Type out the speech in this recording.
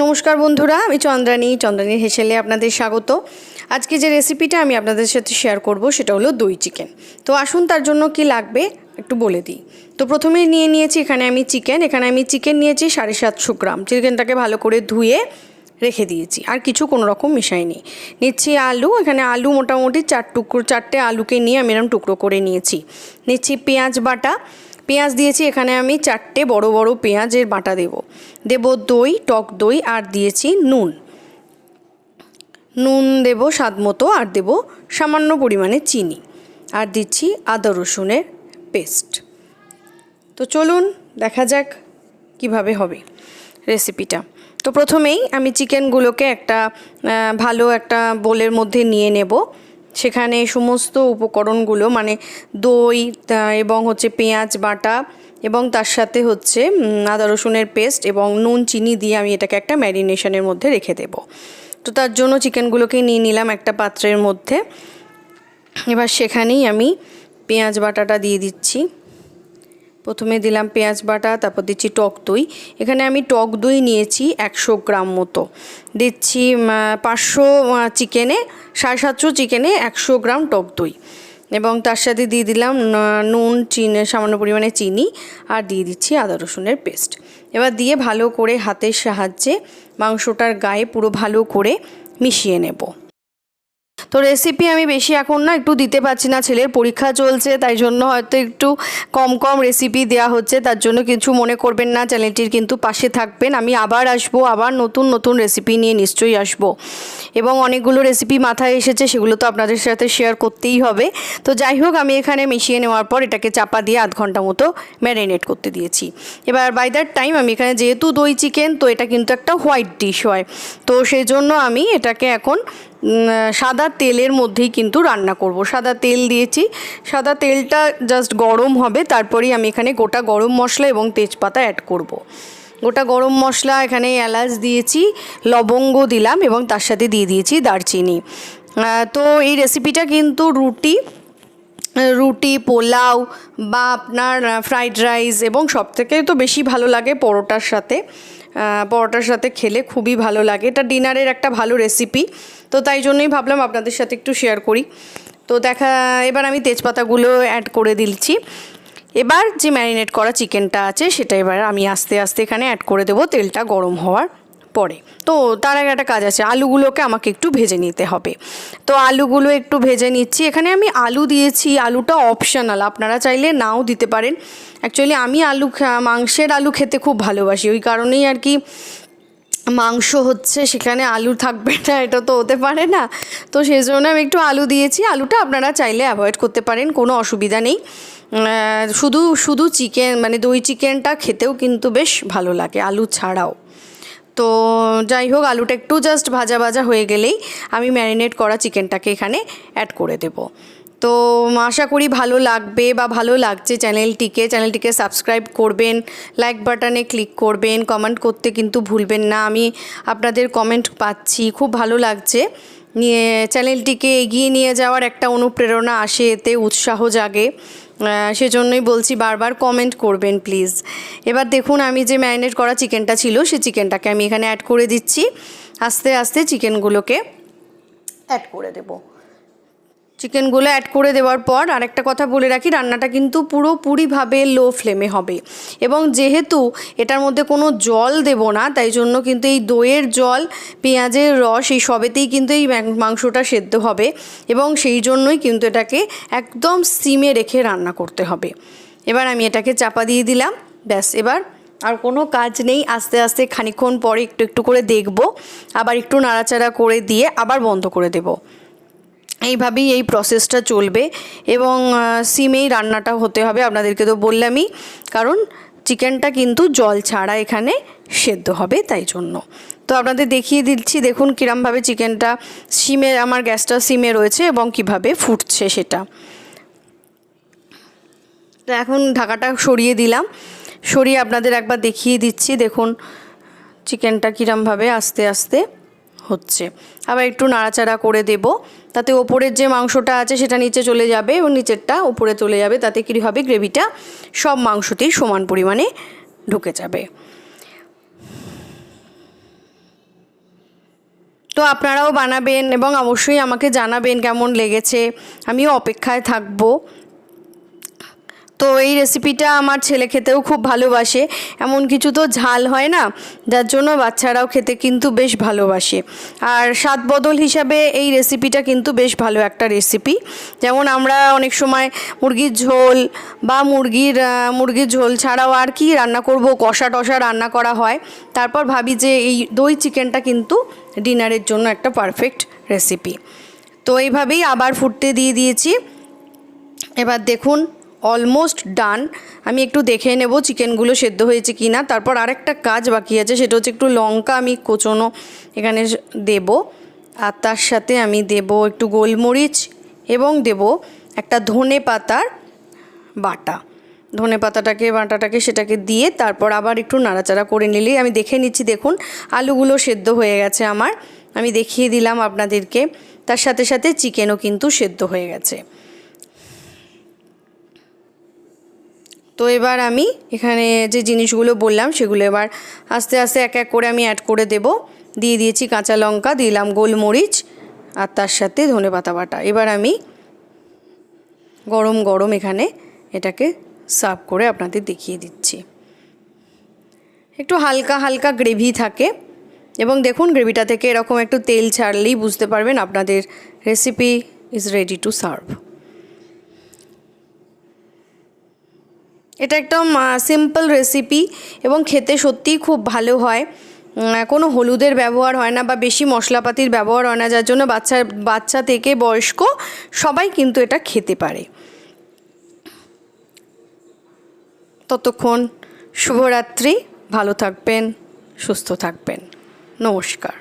নমস্কার বন্ধুরা, আমি চন্দ্রানীর হেসেলে আপনাদের স্বাগত। আজকে যে রেসিপিটা আমি আপনাদের সাথে শেয়ার করব সেটা হলো দই চিকেন। তো আসুন তার জন্য কি লাগবে একটু বলে দিই। তো প্রথমে নিয়েছি এখানে আমি চিকেন নিয়েছি 750 গ্রাম। চিকেনটাকে ভালো করে ধুয়ে রেখে দিয়েছি, আর কিছু কোনো রকম মিশাইনি। নিচ্ছি আলু, এখানে আলু মোটামুটি 4টে আলুকে নিয়ে আমি এরকম টুকরো করে নিয়েছি। নিচ্ছি পেঁয়াজ বাটা, পেঁয়াজ দিয়েছি এখানে আমি 4টে বড় বড় পেঁয়াজের বাটা দেব দই, টক দই, আর দিয়েছি নুন দেব স্বাদ মতো, আর দেব সামান্য পরিমাণে চিনি, আর দিচ্ছি আদা রসুনের পেস্ট। তো চলুন দেখা যাক কিভাবে হবে রেসিপিটা। তো প্রথমেই আমি চিকেনগুলোকে ভালো একটা বোলের মধ্যে নিয়ে নেব। সেখানে সমস্ত উপকরণগুলো মানে দই এবং পেঁয়াজ বাটা এবং তার সাথে আদা রসুনের পেস্ট এবং নুন চিনি দিয়ে আমি এটাকে একটা ম্যারিনেশনের মধ্যে রেখে দেব। তো তার জন্য চিকেনগুলোকে নিয়ে নিলাম একটা পাত্রের মধ্যে। এবার সেখানেই আমি পেঁয়াজ বাটাটা দিয়ে দিচ্ছি। প্রথমে দিলাম পেঁয়াজ বাটা, তারপর দিচ্ছি টক দই। এখানে আমি টক দই নিয়েছি 100 গ্রাম মতো। দিচ্ছি 500 চিকেনে 750 চিকেনে 100 গ্রাম টক দই, এবং তার সাথে দিয়ে দিলাম নুন, চিনি, সামান্য পরিমাণে চিনি, আর দিয়ে দিচ্ছি আদা রসুনের পেস্ট। এবার দিয়ে ভালো করে হাতের সাহায্যে মাংসটার গায়ে পুরো ভালো করে মিশিয়ে নেব। তো রেসিপি আমি বেশি এখন একটু দিতে পারছি না, ছেলের পরীক্ষা চলছে, তাই জন্য হয়তো একটু কম রেসিপি দেওয়া হচ্ছে। তার জন্য কিছু মনে করবেন না, চ্যানেলটির কিন্তু পাশে থাকবেন। আমি আবার আসবো, আবার নতুন রেসিপি নিয়ে নিশ্চয়ই আসবো, এবং অনেকগুলো রেসিপি মাথায় এসেছে, সেগুলো তো আপনাদের সাথে শেয়ার করতেই হবে। তো যাই হোক, আমি এখানে মিশিয়ে নেওয়ার পর এটাকে চাপা দিয়ে আধ ঘন্টা মতো ম্যারিনেট করতে দিয়েছি। এবার বাই দ্যাট টাইম আমি এখানে যেহেতু দই চিকেন, তো এটা কিন্তু একটা হোয়াইট ডিশ হয়, তো সেই জন্য আমি এটাকে এখন সাদা তেলের মধ্যেই কিন্তু রান্না করব। সাদা তেল দিয়েছি, সাদা তেলটা জাস্ট গরম হবে, তারপরেই আমি এখানে গোটা গরম মশলা এবং তেজপাতা অ্যাড করব। গোটা গরম মশলা, এখানে এলাচ দিয়েছি, লবঙ্গ দিলাম, এবং তার সাথে দিয়ে দিয়েছি দারচিনি। তো এই রেসিপিটা কিন্তু রুটি, পোলাও বা আপনার ফ্রাইড রাইস, এবং সবথেকে তো বেশি ভালো লাগে পরোটার সাথে খেলে খুবই ভালো লাগে। এটা ডিনারের একটা ভালো রেসিপি, তো তাই জন্যই ভাবলাম আপনাদের সাথে একটু শেয়ার করি। তো এবার আমি তেজপাতাগুলো অ্যাড করে দিচ্ছি। এবার যে ম্যারিনেট করা চিকেনটা আছে সেটা এবার আমি আস্তে আস্তে এখানে অ্যাড করে দেবো, তেলটা গরম হওয়ার পরে। তো তার আগে একটা কাজ আছে, আলুগুলোকে আমাকে একটু ভেজে নিতে হবে। তো আলুগুলো একটু ভেজে নিচ্ছি। এখানে আমি আলু দিয়েছি, আলুটা অপশনাল, আপনারা চাইলে নাও দিতে পারেন। অ্যাকচুয়ালি আমি মাংসের আলু খেতে খুব ভালোবাসি, ওই কারণেই আর কি। মাংস সেখানে আলু থাকবে না, এটা তো হতে পারে না। তো সেই জন্য আমি একটু আলু দিয়েছি। আলুটা আপনারা চাইলে অ্যাভয়েড করতে পারেন, কোনো অসুবিধা নেই। শুধু চিকেন মানে দই চিকেনটা খেতেও কিন্তু বেশ ভালো লাগে আলু ছাড়াও। তো যাই হোক, আলুটা একটু জাস্ট ভাজা হয়ে গেলেই আমি ম্যারিনেট করা চিকেনটাকে এখানে অ্যাড করে দেব। তো আশা করি ভালো লাগবে বা ভালো লাগছে চ্যানেলটিকে সাবস্ক্রাইব করবেন, লাইক বাটনে ক্লিক করবেন, কমেন্ট করতে কিন্তু ভুলবেন না। আমি আপনাদের কমেন্ট পাচ্ছি, খুব ভালো লাগছে। চ্যানেলটিকে এগিয়ে নিয়ে যাওয়ার একটা অনুপ্রেরণা আসে, এতে উৎসাহ জাগে। সেজন্যই বলছি, বারবার কমেন্ট করবেন প্লিজ। এবার দেখুন, আমি যে ম্যারিনেট করা চিকেনটা ছিল সেই চিকেনটাকে আমি এখানে অ্যাড করে দিচ্ছি। আস্তে আস্তে চিকেনগুলোকে অ্যাড করে দেবো। চিকেনগুলো অ্যাড করে দেওয়ার পর আরেকটা কথা বলে রাখি, রান্নাটা কিন্তু পুরোপুরিভাবে লো ফ্লেমে হবে, এবং যেহেতু এটার মধ্যে কোনো জল দেব না, তাই জন্য কিন্তু এই দইয়ের জল, পেঁয়াজের রস, এই সবেতেই কিন্তু এই মাংসটা সেদ্ধ হবে, এবং সেই জন্যই কিন্তু এটাকে একদম সিমে রেখে রান্না করতে হবে। এবার আমি এটাকে চাপা দিয়ে দিলাম, ব্যাস। এবার আর কোনো কাজ নেই, আস্তে আস্তে খানিকক্ষণ পরে একটু করে দেখব, আবার একটু নাড়াচাড়া করে দিয়ে আবার বন্ধ করে দেব। এইভাবেই এই প্রসেসটা চলবে, এবং সিমেই রান্নাটা হতে হবে, আপনাদেরকে তো বললামই, কারণ চিকেনটা কিন্তু জল ছাড়া এখানে সেদ্ধ হবে, তাই জন্য। তো আপনাদের দেখিয়ে দিচ্ছি, দেখুন কীরমভাবে চিকেনটা আমার গ্যাসটা সিমে রয়েছে এবং কিভাবে ফুটছে সেটা। তো এখন ঢাকাটা সরিয়ে দিলাম, সরিয়ে আপনাদের একবার দেখিয়ে দিচ্ছি। দেখুন চিকেনটা কীরমভাবে আস্তে আস্তে হচ্ছে। আবার একটু নাড়াচাড়া করে দেব, তাতে ওপরের যে মাংসটা আছে সেটা নিচে চলে যাবে এবং নিচেরটা উপরে চলে যাবে। তাতে কী হবে, গ্রেভিটা সব মাংসতেই সমান পরিমাণে ঢুকে যাবে। তো আপনারাও বানাবেন এবং অবশ্যই আমাকে জানাবেন কেমন লেগেছে, আমিও অপেক্ষায় থাকবো। তো এই রেসিপিটা আমার ছেলে খেতেও খুব ভালোবাসে, এমন কিছু তো ঝাল হয় না, যার জন্য বাচ্চারাও খেতে কিন্তু বেশ ভালোবাসে। আর স্বাদ বদল হিসাবে এই রেসিপিটা কিন্তু বেশ ভালো একটা রেসিপি। যেমন আমরা অনেক সময় মুরগির ঝোল বা মুরগির ঝোল ছাড়াও আর কি রান্না করব, কষা টষা রান্না করা হয়, তারপর ভাবি যে এই দই চিকেনটা কিন্তু ডিনারের জন্য একটা পারফেক্ট রেসিপি। তো এইভাবেই আবার ফুটতে দিয়ে দিয়েছি। এবার দেখুন অলমোস্ট ডান। আমি একটু দেখে নেব চিকেনগুলো সেদ্ধ হয়েছে কি না। তারপর আরেকটা কাজ বাকি আছে, সেটা হচ্ছে একটু লঙ্কা আমি কোচানো এখানে দেব, আর তার সাথে আমি দেব একটু গোলমরিচ এবং দেব একটা ধনে পাতার বাটা। ধনে বাটাটাকে সেটাকে দিয়ে তারপর আবার একটু নাড়াচাড়া করে নিলেই, আমি দেখে নিচ্ছি, দেখুন আলুগুলো সেদ্ধ হয়ে গেছে আমার, আমি দেখিয়ে দিলাম আপনাদেরকে। তার সাথে সাথে চিকেনও কিন্তু সেদ্ধ হয়ে গেছে। তো এবার আমি এখানে যে জিনিসগুলো বললাম সেগুলো এবার আস্তে আস্তে এক এক করে আমি অ্যাড করে দেব। দিয়ে দিয়েছি কাঁচা লঙ্কা, দিলাম গোলমরিচ আর তার সাথে ধনেপাতা বাটা। এবার আমি গরম গরম এখানে এটাকে সার্ভ করে আপনাদের দেখিয়ে দিচ্ছি। একটু হালকা হালকা গ্রেভি থাকে এবং দেখুন গ্রেভিটা থেকে এরকম একটু তেল ছাড়লেই বুঝতে পারবেন আপনাদের recipe is ready to serve. এটা একদম সিম্পল রেসিপি এবং খেতে সত্যিই খুব ভালো হয়। কোনো হলুদের ব্যবহার হয় না বা বেশি মশলাপাতির ব্যবহার হয় না, যার জন্য বাচ্চা থেকে বয়স্ক সবাই কিন্তু এটা খেতে পারে। ততক্ষণ শুভরাত্রি, ভালো থাকবেন, সুস্থ থাকবেন, নমস্কার।